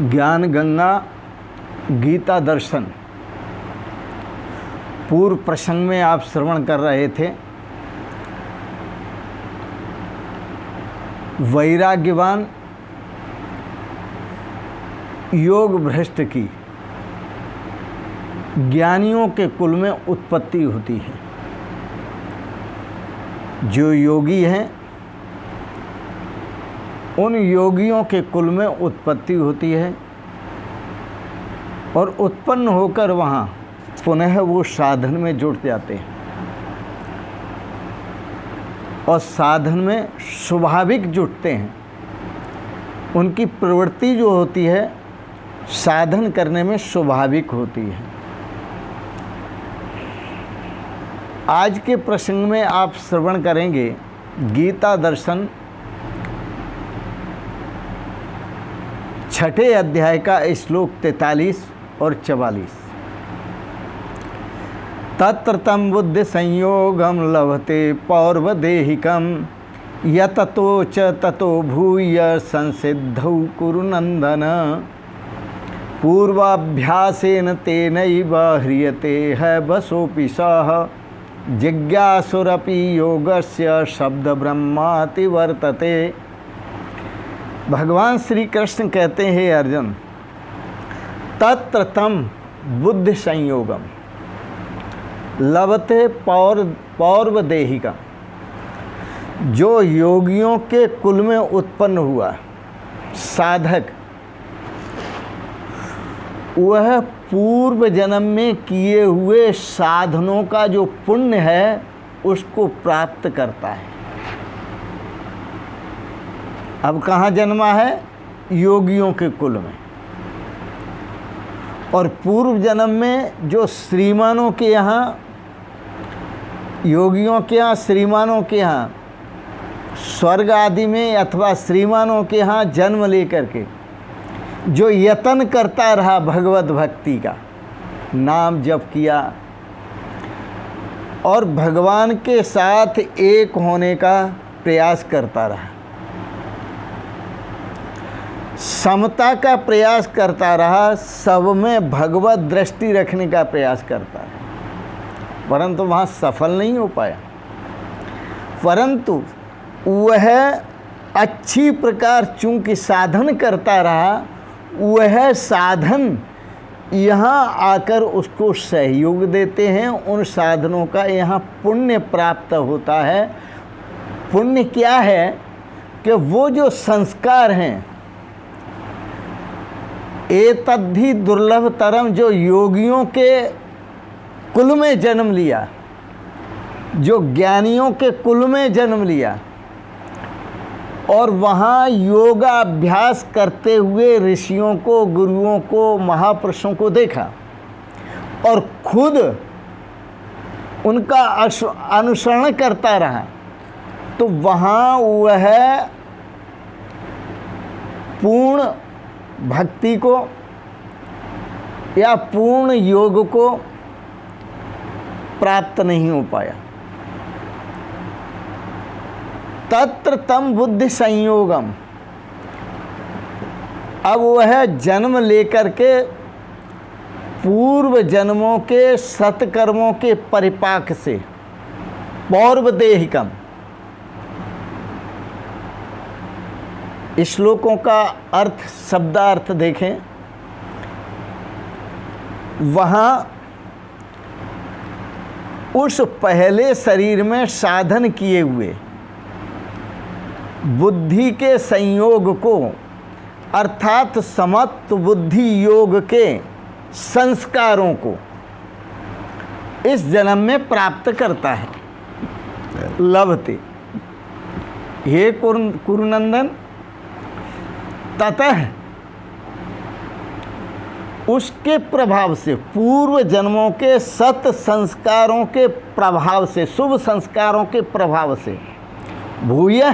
ज्ञान गंगा गीता दर्शन पूर्व प्रसंग में आप श्रवण कर रहे थे। वैराग्यवान योग भ्रष्ट की ज्ञानियों के कुल में उत्पत्ति होती है। जो योगी हैं उन योगियों के कुल में उत्पत्ति होती है और उत्पन्न होकर वहाँ पुनः वो साधन में जुट जाते हैं और साधन में स्वाभाविक जुटते हैं। उनकी प्रवृत्ति जो होती है साधन करने में स्वाभाविक होती है। आज के प्रसंग में आप श्रवण करेंगे गीता दर्शन 6ठे अध्याय का श्लोक 43 और 44। तत्र तं बुद्धि संयोगम लभते पौर्वदेहिकम यततो च ततो भूय संसिद्धौ कुरु नंदन पूर्वाभ्यासेन तेनैव ह्रियते है बसोऽपि सः जिज्ञासुरपि योगस्य शब्द ब्रह्माति वर्तते। भगवान श्री कृष्ण कहते हैं अर्जुन, तत्र तं बुद्धि संयोगम लभते पौर्वदेहिका, जो योगियों के कुल में उत्पन्न हुआ साधक, वह पूर्व जन्म में किए हुए साधनों का जो पुण्य है उसको प्राप्त करता है। अब कहाँ जन्मा है? योगियों के कुल में। और पूर्व जन्म में जो श्रीमानों के यहाँ, योगियों के यहाँ, श्रीमानों के यहाँ स्वर्ग आदि में अथवा श्रीमानों के यहाँ जन्म लेकर के जो यत्न करता रहा भगवत भक्ति का, नाम जप किया और भगवान के साथ एक होने का प्रयास करता रहा, समता का प्रयास करता रहा, सब में भगवत दृष्टि रखने का प्रयास करता रहा, परंतु वहाँ सफल नहीं हो पाया। परंतु वह अच्छी प्रकार चूंकि साधन करता रहा, वह साधन यहाँ आकर उसको सहयोग देते हैं। उन साधनों का यहाँ पुण्य प्राप्त होता है। पुण्य क्या है कि वो जो संस्कार हैं, एतद्धि दुर्लभ तरम, जो योगियों के कुल में जन्म लिया, जो ज्ञानियों के कुल में जन्म लिया और वहाँ योगाभ्यास करते हुए ऋषियों को, गुरुओं को, महापुरुषों को देखा और खुद उनका अनुसरण करता रहा, तो वहाँ वह पूर्ण भक्ति को या पूर्ण योग को प्राप्त नहीं हो पाया। तत्र तं बुद्धि संयोगम, अब वह जन्म लेकर के पूर्व जन्मों के सत्कर्मों के परिपाक से पौर्वदेहिकम, श्लोकों का अर्थ, शब्दार्थ देखें, वहाँ उस पहले शरीर में साधन किए हुए बुद्धि के संयोग को, अर्थात समत्व बुद्धि योग के संस्कारों को इस जन्म में प्राप्त करता है। लभते, हे कुरुनंदन, ततः उसके प्रभाव से, पूर्व जन्मों के सत संस्कारों के प्रभाव से, शुभ संस्कारों के प्रभाव से, भूय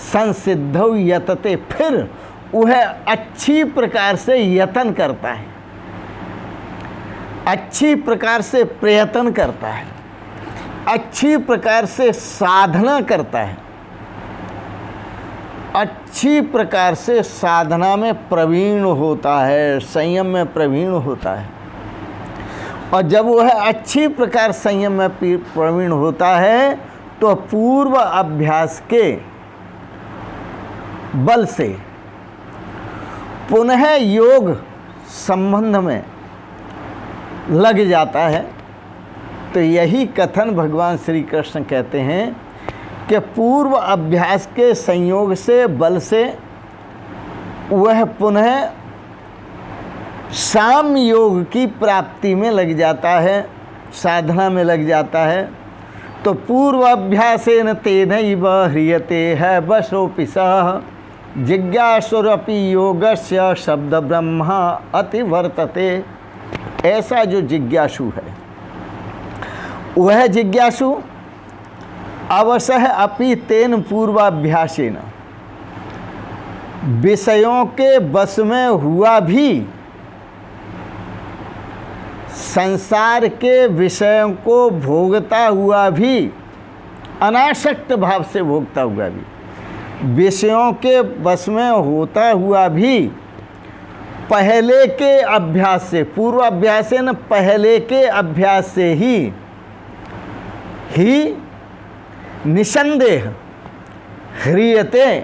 संसिद्धौ यतते, फिर वह अच्छी प्रकार से यतन करता है, अच्छी प्रकार से प्रयत्न करता है, अच्छी प्रकार से साधना करता है अच्छी प्रकार से साधना में प्रवीण होता है, संयम में प्रवीण होता है। और जब वह अच्छी प्रकार संयम में प्रवीण होता है तो पूर्व अभ्यास के बल से पुनः योग संबंध में लग जाता है। तो यही कथन भगवान श्री कृष्ण कहते हैं कि पूर्व अभ्यास के संयोग से, बल से वह पुनः साम्य योग की प्राप्ति में लग जाता है, साधना में लग जाता है। तो पूर्व अभ्यासेन तेनैव ह्रियते है वशोऽपि सः जिज्ञासुरपि योगस्य शब्द ब्रह्मा अतिवर्तते। ऐसा जो जिज्ञासु है वह जिज्ञासु अवश्य अपि तेन पूर्वाभ्यासेन विषयों के वश में हुआ भी, संसार के विषयों को भोगता हुआ भी, अनासक्त भाव से भोगता हुआ भी, विषयों के वश में होता हुआ भी पहले के अभ्यास से, पूर्व अभ्यास से न, पहले के अभ्यास से ही निसंदेह ह्रियते,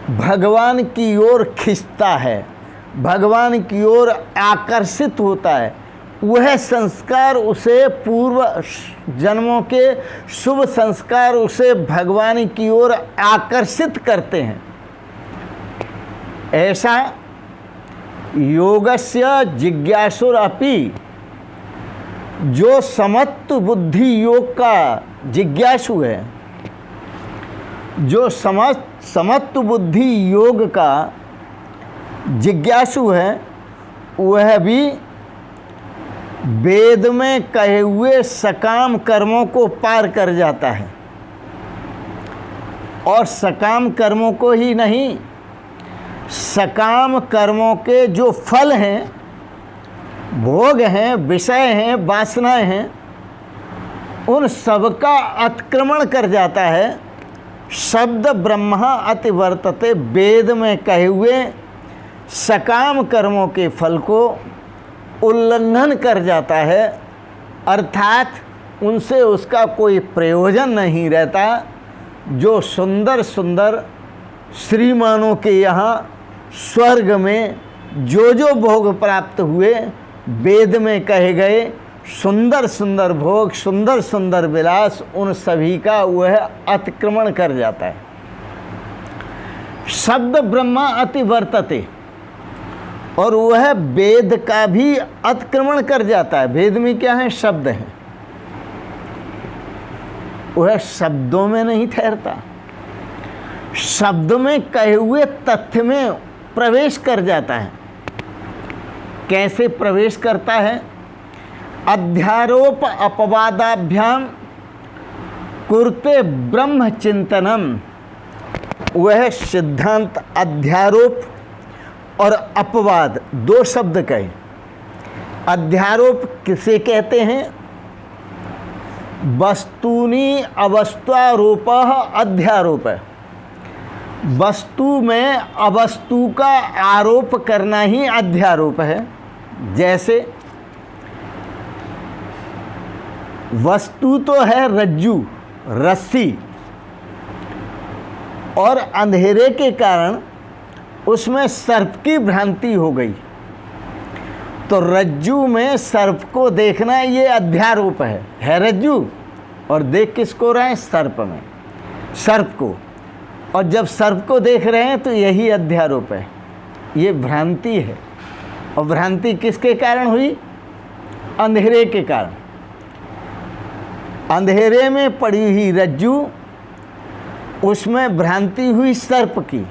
भगवान की ओर खिंचता है, भगवान की ओर आकर्षित होता है। वह संस्कार उसे, पूर्व जन्मों के शुभ संस्कार उसे भगवान की ओर आकर्षित करते हैं। ऐसा योगस्य जिज्ञासुरपि, जो समत्व बुद्धि योग का जिज्ञासु है, जो समत्व बुद्धि योग का जिज्ञासु है, वह भी वेद में कहे हुए सकाम कर्मों को पार कर जाता है। और सकाम कर्मों को ही नहीं, सकाम कर्मों के जो फल हैं, भोग हैं, विषय हैं, वासनाएं हैं, उन सबका अतिक्रमण कर जाता है। शब्द ब्रह्मा अतिवर्तते, वेद में कहे हुए सकाम कर्मों के फल को उल्लंघन कर जाता है, अर्थात उनसे उसका कोई प्रयोजन नहीं रहता। जो सुंदर सुंदर श्रीमानों के यहाँ स्वर्ग में जो भोग प्राप्त हुए, वेद में कहे गए सुंदर सुंदर भोग, सुंदर सुंदर विलास, उन सभी का वह अतिक्रमण कर जाता है। शब्द ब्रह्मा अतिवर्तते, और वह वेद का भी अतिक्रमण कर जाता है। वेद में क्या है? शब्द है। वह शब्दों में नहीं ठहरता, शब्द में कहे हुए तथ्य में प्रवेश कर जाता है। कैसे प्रवेश करता है? अध्यारोप अपवादाभ्याम कुरुते ब्रह्म चिंतनम। वह सिद्धांत अध्यारोप और अपवाद दो शब्द कहे। अध्यारोप किसे कहते हैं? वस्तूनि अवस्त्वारोप अध्यारोप है। वस्तु में अवस्तु का आरोप करना ही अध्यारोप है। जैसे वस्तु तो है रज्जू, रस्सी, और अंधेरे के कारण उसमें सर्प की भ्रांति हो गई, तो रज्जू में सर्प को देखना ये अध्यारोप है रज्जू, और देख किसको रहे हैं? सर्प में, सर्प को। और जब सर्प को देख रहे हैं तो यही अध्यारोप है, ये भ्रांति है। और भ्रांति किसके कारण हुई? अंधेरे के कारण। अंधेरे में पड़ी हुई रज्जू, उसमें भ्रांति हुई सर्प की।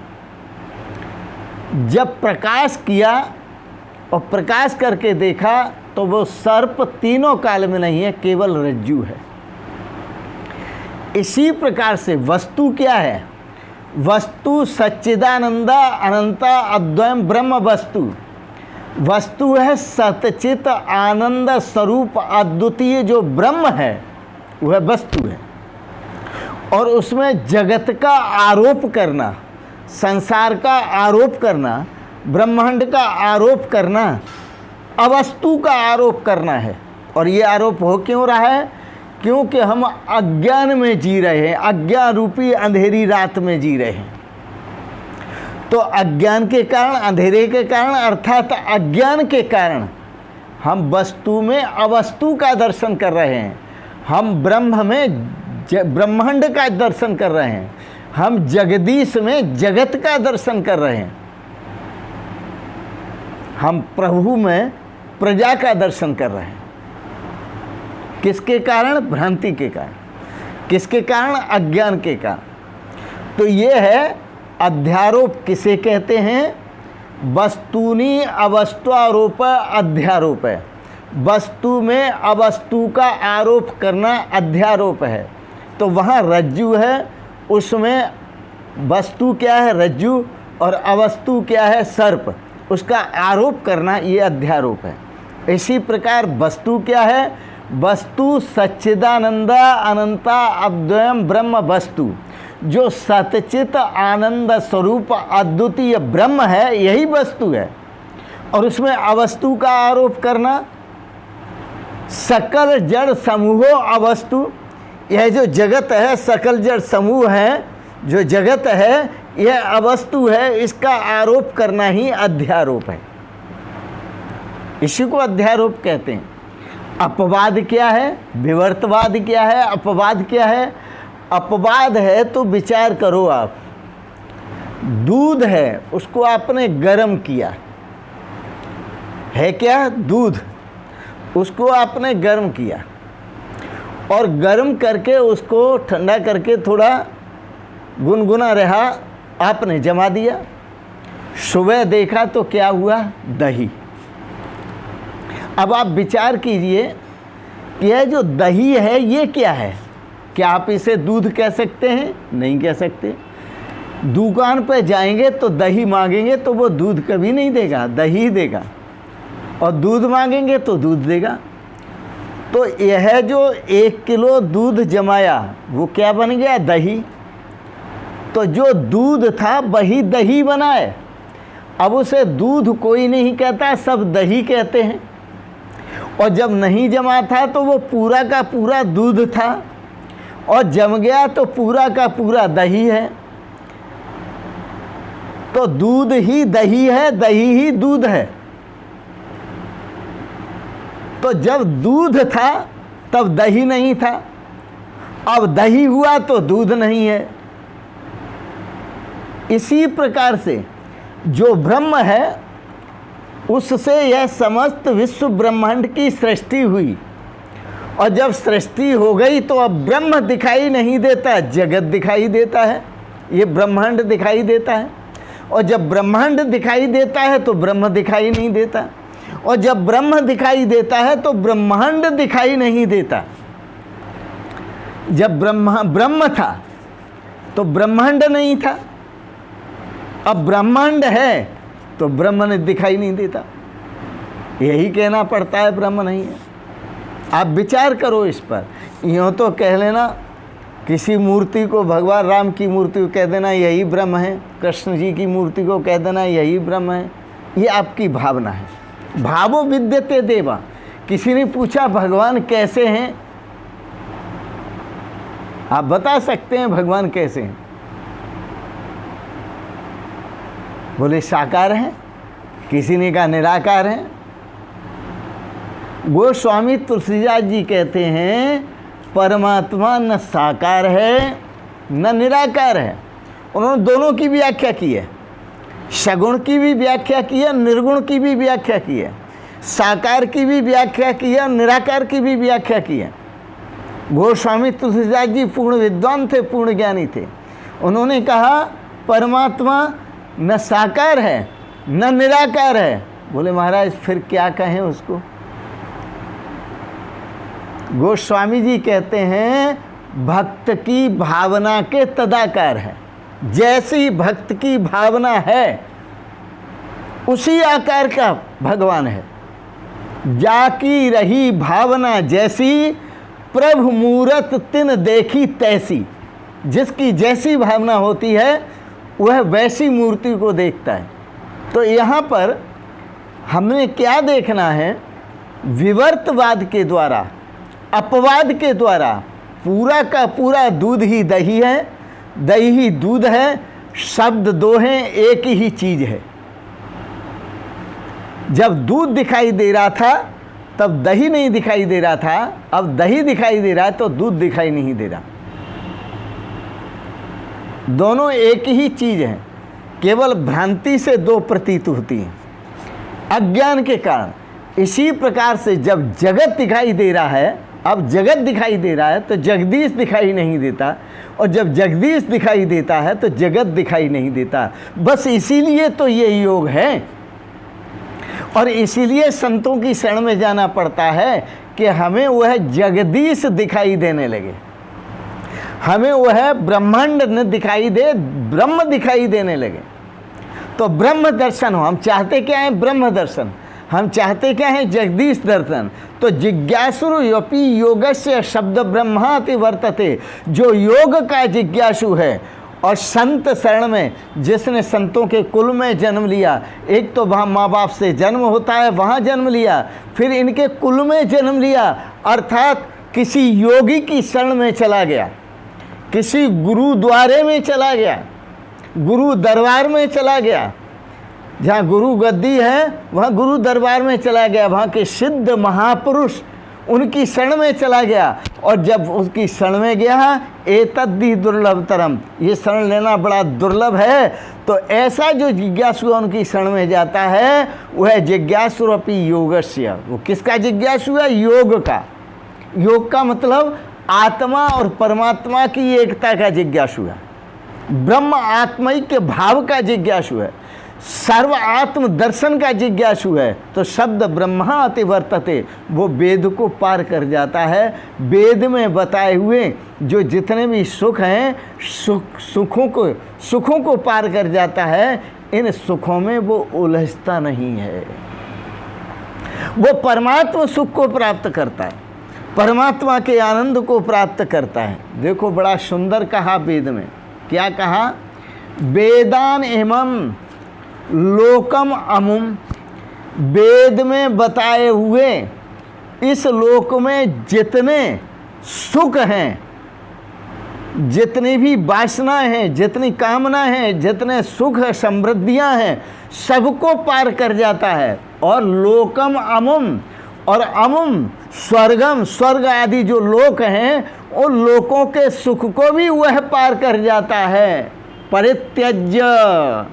जब प्रकाश किया और प्रकाश करके देखा तो वो सर्प तीनों काल में नहीं है, केवल रज्जू है। इसी प्रकार से वस्तु क्या है? वस्तु सच्चिदानंदा अनंता अद्वयम ब्रह्म वस्तु। वस्तु है सतचित आनंद स्वरूप अद्वितीय जो ब्रह्म है, वह वस्तु है। और उसमें जगत का आरोप करना, संसार का आरोप करना, ब्रह्मांड का आरोप करना, अवस्तु का आरोप करना है। और ये आरोप हो क्यों रहा है? क्योंकि हम अज्ञान में जी रहे हैं, अज्ञान रूपी अंधेरी रात में जी रहे हैं। तो अज्ञान के कारण, अंधेरे के कारण, अर्थात अज्ञान के कारण हम वस्तु में अवस्तु का दर्शन कर रहे हैं, हम ब्रह्म में ब्रह्मांड का दर्शन कर रहे हैं, हम जगदीश में जगत का दर्शन कर रहे हैं, हम प्रभु में प्रजा का दर्शन कर रहे हैं। किसके कारण? भ्रांति के कारण। किसके कारण? अज्ञान के कारण। तो ये है अध्यारोप। किसे कहते हैं? वस्तुनि अवस्त्वारोप अध्यारोप है। वस्तु में अवस्तु का आरोप करना अध्यारोप है। तो वहाँ रज्जु है, उसमें वस्तु क्या है? रज्जु, और अवस्तु क्या है? सर्प। उसका आरोप करना ये अध्यारोप है। इसी प्रकार वस्तु क्या है? वस्तु सच्चिदानंदा अनंता अद्वयम ब्रह्म वस्तु, जो सतचित आनंद स्वरूप अद्वितीय ब्रह्म है, यही वस्तु है। और उसमें अवस्तु का आरोप करना, सकल जड़ समूहो अवस्तु, यह जो जगत है, सकल जड़ समूह है, जो जगत है यह अवस्तु है, इसका आरोप करना ही अध्यारोप है। इसी को अध्यारोप कहते हैं। अपवाद क्या है? विवर्तवाद क्या है? अपवाद क्या है? अपवाद है तो विचार करो आप। दूध है, उसको आपने गर्म किया है, क्या? दूध, उसको आपने गर्म किया और गर्म करके उसको ठंडा करके थोड़ा गुनगुना रहा, आपने जमा दिया। सुबह देखा तो क्या हुआ? दही। अब आप विचार कीजिए कि यह जो दही है ये क्या है? क्या आप इसे दूध कह सकते हैं? नहीं कह सकते। दुकान पर जाएंगे तो दही मांगेंगे तो वो दूध कभी नहीं देगा, दही देगा। और दूध मांगेंगे तो दूध देगा। तो यह जो 1 किलो दूध जमाया वो क्या बन गया? दही। तो जो दूध था वही दही बनाए। अब उसे दूध कोई नहीं कहता, सब दही कहते हैं। और जब नहीं जमा था तो वो पूरा का पूरा दूध था, और जम गया तो पूरा का पूरा दही है। तो दूध ही दही है, दही ही दूध है। तो जब दूध था तब दही नहीं था, अब दही हुआ तो दूध नहीं है। इसी प्रकार से जो ब्रह्म है उससे यह समस्त विश्व ब्रह्मांड की सृष्टि हुई। और जब सृष्टि हो गई तो अब ब्रह्म दिखाई नहीं देता, जगत दिखाई देता है, ये ब्रह्मांड दिखाई देता है। और जब ब्रह्मांड दिखाई देता है तो ब्रह्म दिखाई नहीं देता, और जब ब्रह्म दिखाई देता है तो ब्रह्मांड दिखाई नहीं देता। जब ब्रह्म था तो ब्रह्मांड नहीं था, अब ब्रह्मांड है तो ब्रह्म ने दिखाई नहीं देता। यही कहना पड़ता है, ब्रह्म नहीं है। आप विचार करो इस पर। यूँ तो कह लेना, किसी मूर्ति को, भगवान राम की मूर्ति को कह देना यही ब्रह्म है, कृष्ण जी की मूर्ति को कह देना यही ब्रह्म है। ये आपकी भावना है। भावो विद्यते देवा। किसी ने पूछा भगवान कैसे हैं? आप बता सकते हैं भगवान कैसे हैं? बोले साकार हैं, किसी ने कहा निराकार हैं। गोस्वामी तुलसीदास जी कहते हैं परमात्मा न साकार है न निराकार है। उन्होंने दोनों की व्याख्या की है, सगुण की भी व्याख्या की है, निर्गुण की भी व्याख्या की है, साकार की भी व्याख्या की है, निराकार की भी व्याख्या की है। गोस्वामी तुलसीदास जी पूर्ण विद्वान थे, पूर्ण ज्ञानी थे। उन्होंने कहा परमात्मा न साकार है न निराकार है। बोले महाराज फिर क्या कहें उसको? गोस्वामी जी कहते हैं भक्त की भावना के तदाकार है। जैसी भक्त की भावना है उसी आकार का भगवान है। जाकी रही भावना जैसी, प्रभु मूरत तिन देखी तैसी। जिसकी जैसी भावना होती है वह वैसी मूर्ति को देखता है। तो यहाँ पर हमें क्या देखना है, विवर्तवाद के द्वारा, अपवाद के द्वारा पूरा का पूरा दूध ही दही है, दही ही दूध है, शब्द दो हैं, एक ही चीज है। जब दूध दिखाई दे रहा था तब दही नहीं दिखाई दे रहा था, अब दही दिखाई दे रहा है तो दूध दिखाई नहीं दे रहा। दोनों एक ही चीज है, केवल भ्रांति से दो प्रतीत होती हैं, अज्ञान के कारण। इसी प्रकार से जब जगत दिखाई दे रहा है, अब जगत दिखाई दे रहा है तो जगदीश दिखाई नहीं देता, और जब जगदीश दिखाई देता है तो जगत दिखाई नहीं देता। बस इसीलिए तो ये योग है, और इसीलिए संतों की शरण में जाना पड़ता है कि हमें वह जगदीश दिखाई देने लगे, हमें वह ब्रह्मांड न दिखाई दे, ब्रह्म दिखाई देने लगे। तो ब्रह्म दर्शन हो, हम चाहते क्या है, ब्रह्म दर्शन। हम चाहते क्या है, जगदीश दर्शन। तो जिज्ञासुरपि योगस्य शब्द ब्रह्माति वर्तते, जो योग का जिज्ञासु है और संत शरण में, जिसने संतों के कुल में जन्म लिया, एक तो वहाँ माँ बाप से जन्म होता है, वहाँ जन्म लिया, फिर इनके कुल में जन्म लिया, अर्थात किसी योगी की शरण में चला गया, किसी गुरुद्वारे में चला गया, गुरु दरबार में चला गया, जहाँ गुरु गद्दी है वहाँ गुरु दरबार में चला गया, वहाँ के सिद्ध महापुरुष उनकी शरण में चला गया। और जब उसकी शरण में गया, एतद्धि दुर्लभतरम, ये शरण लेना बड़ा दुर्लभ है। तो ऐसा जो जिज्ञासु उनकी शरण में जाता है, वह जिज्ञासुरपि योगस्य, वो किसका जिज्ञासु है, योग का। योग का मतलब आत्मा और परमात्मा की एकता का जिज्ञासु है, ब्रह्म आत्मैक्य भाव का जिज्ञासु है, सर्व आत्म दर्शन का जिज्ञासु है। तो शब्द ब्रह्माति वर्तते, वो वेद को पार कर जाता है। वेद में बताए हुए जो जितने भी सुख हैं, सुखों को पार कर जाता है। इन सुखों में वो उलझता नहीं है, वो परमात्मा सुख को प्राप्त करता है, परमात्मा के आनंद को प्राप्त करता है। देखो बड़ा सुंदर कहा वेद में, क्या कहा, वेदान एवं लोकम अमुम, वेद में बताए हुए इस लोक में जितने सुख हैं, जितनी भी वासनाएं हैं, जितनी कामनाएं हैं, जितने सुख समृद्धियां हैं, सबको पार कर जाता है। और लोकम अमुम, और अमुम स्वर्गम, स्वर्ग आदि जो लोक हैं, उन लोकों के सुख को भी वह पार कर जाता है। परित्यज्य,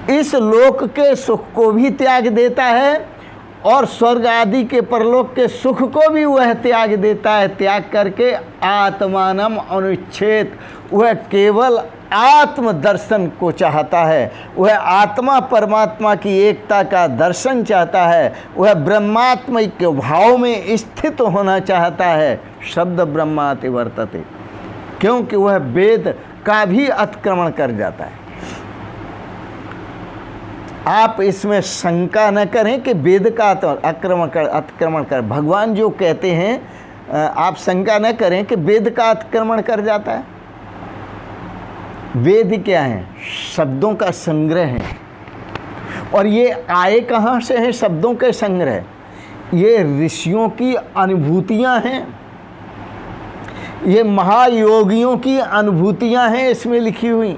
इस लोक के सुख को भी त्याग देता है, और स्वर्ग आदि के परलोक के सुख को भी वह त्याग देता है। त्याग करके आत्मानम अनुच्छेद, वह केवल आत्म दर्शन को चाहता है, वह आत्मा परमात्मा की एकता का दर्शन चाहता है, वह ब्रह्मात्म के भाव में स्थित होना चाहता है। शब्द ब्रह्माति वर्तते, क्योंकि वह वेद का भी अतिक्रमण कर जाता है। आप इसमें शंका न करें कि वेद का अतिक्रमण कर, भगवान जो कहते हैं, आप शंका न करें कि वेद का अतिक्रमण कर जाता है। वेद क्या है, शब्दों का संग्रह है, और ये आए कहाँ से हैं, शब्दों के संग्रह, ये ऋषियों की अनुभूतियाँ हैं, ये महायोगियों की अनुभूतियाँ हैं इसमें लिखी हुई।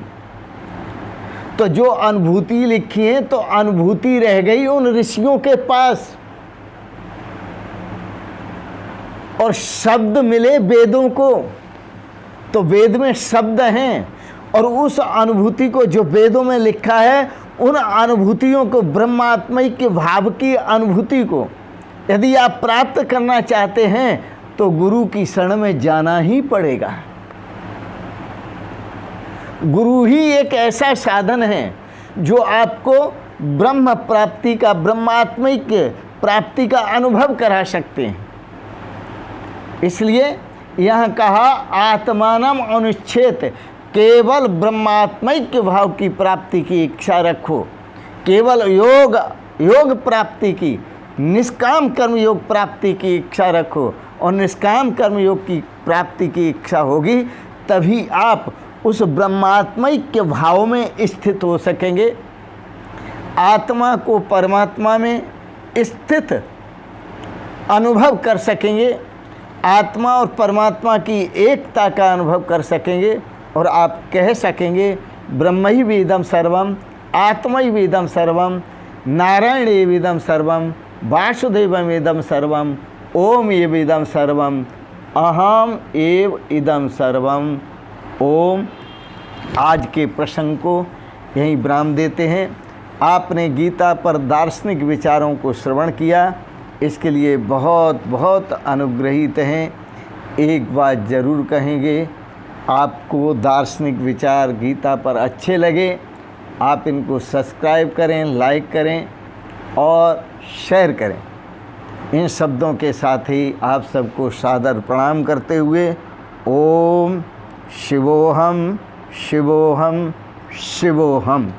तो जो अनुभूति लिखी है, तो अनुभूति रह गई उन ऋषियों के पास, और शब्द मिले वेदों को। तो वेद में शब्द हैं, और उस अनुभूति को जो वेदों में लिखा है, उन अनुभूतियों को, ब्रह्मात्मक के भाव की अनुभूति को यदि आप प्राप्त करना चाहते हैं, तो गुरु की शरण में जाना ही पड़ेगा। गुरु ही एक ऐसा साधन है जो आपको ब्रह्म प्राप्ति का, ब्रह्मात्मिक प्राप्ति का अनुभव करा सकते हैं। इसलिए यहाँ कहा आत्मानम अनुच्छेद, केवल ब्रह्मात्मिक भाव की प्राप्ति की इच्छा रखो, केवल योग प्राप्ति की, निष्काम कर्म योग प्राप्ति की इच्छा रखो, और निष्काम कर्म योग की प्राप्ति की इच्छा होगी, तभी आप उस ब्रह्मात्मैक्य भाव में स्थित हो सकेंगे, आत्मा को परमात्मा में स्थित अनुभव कर सकेंगे, आत्मा और परमात्मा की एकता का अनुभव कर सकेंगे और आप कह सकेंगे ब्रह्मैवेदं सर्वम, आत्मैवेदं सर्वम, नारायणैवेदं सर्वम, वासुदेवमेदं सर्वम, ओम एवेदं सर्वम, अहम एव इदं सर्वम। ओम। आज के प्रसंग को यहीं विराम देते हैं। आपने गीता पर दार्शनिक विचारों को श्रवण किया, इसके लिए बहुत बहुत अनुग्रहित हैं। एक बात ज़रूर कहेंगे, आपको दार्शनिक विचार गीता पर अच्छे लगे, आप इनको सब्सक्राइब करें, लाइक करें और शेयर करें। इन शब्दों के साथ ही आप सबको सादर प्रणाम करते हुए ओम शिवोहम शिवोहम शिवोहम।